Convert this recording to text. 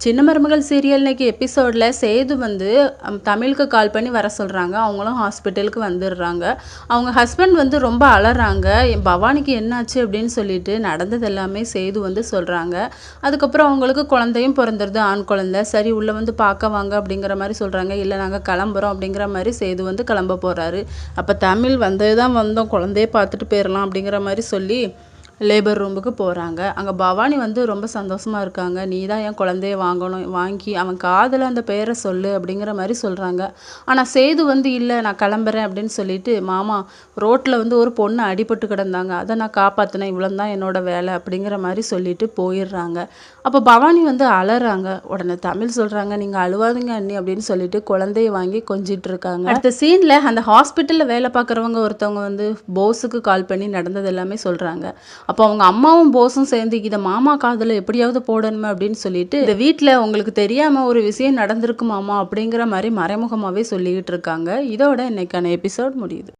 சின்ன மருமகள் சீரியல் இன்னைக்கு எபிசோடில் சேது வந்து தமிழுக்கு கால் பண்ணி வர சொல்கிறாங்க. அவங்களும் ஹாஸ்பிட்டலுக்கு வந்துடுறாங்க. அவங்க ஹஸ்பண்ட் வந்து ரொம்ப அலறாங்க. பவானிக்கு என்னாச்சு அப்படின்னு சொல்லிட்டு நடந்தது எல்லாமே சேது வந்து சொல்கிறாங்க. அதுக்கப்புறம் அவங்களுக்கு குழந்தையும் பிறந்துருது, ஆண் குழந்தை. சரி உள்ளே வந்து பார்க்க வாங்க அப்படிங்கிற மாதிரி சொல்கிறாங்க. இல்லை நாங்கள் கிளம்புறோம் அப்படிங்கிற மாதிரி சேது வந்து கிளம்ப போகிறாரு. அப்போ தமிழ் வந்தது தான் வந்தோம், குழந்தைய பார்த்துட்டு போயிடலாம் அப்படிங்கிற மாதிரி சொல்லி லேபர் ரூமுக்கு போகிறாங்க. அங்கே பவானி வந்து ரொம்ப சந்தோஷமாக இருக்காங்க. நீ தான் என் குழந்தைய வாங்கி அவன் காதில் அந்த பெயரை சொல்லு அப்படிங்கிற மாதிரி சொல்கிறாங்க. ஆனால் சேது வந்து இல்லை நான் கிளம்புறேன் அப்படின்னு சொல்லிட்டு, மாமா ரோட்டில் வந்து ஒரு பொண்ணு அடிபட்டு கிடந்தாங்க, அதை நான் காப்பாற்றினேன், இவ்வளோ தான் என்னோட வேலை அப்படிங்கிற மாதிரி சொல்லிட்டு போயிடுறாங்க. அப்போ பவானி வந்து அலறாங்க. உடனே தமிழ் சொல்கிறாங்க, நீங்கள் அழுவாதீங்க அண்ணி அப்படின்னு சொல்லிட்டு குழந்தைய வாங்கி கொஞ்சிட்டு இருக்காங்க. அடுத்த சீனில் அந்த ஹாஸ்பிட்டலில் வேலை பார்க்குறவங்க ஒருத்தவங்க வந்து போஸுக்கு கால் பண்ணி நடந்தது எல்லாமே சொல்கிறாங்க. அப்போ அவங்க அம்மாவும் போஸும் சேர்ந்து இதை மாமா காதில் எப்படியாவது போடணுமே அப்படின்னு சொல்லிட்டு, இந்த வீட்டில் உங்களுக்கு தெரியாமல் ஒரு விஷயம் நடந்திருக்கு மாமா அப்படிங்கிற மாதிரி மறைமுகமாகவே சொல்லிக்கிட்டு இருக்காங்க. இதோட இன்னைக்கான எபிசோட் முடியுது.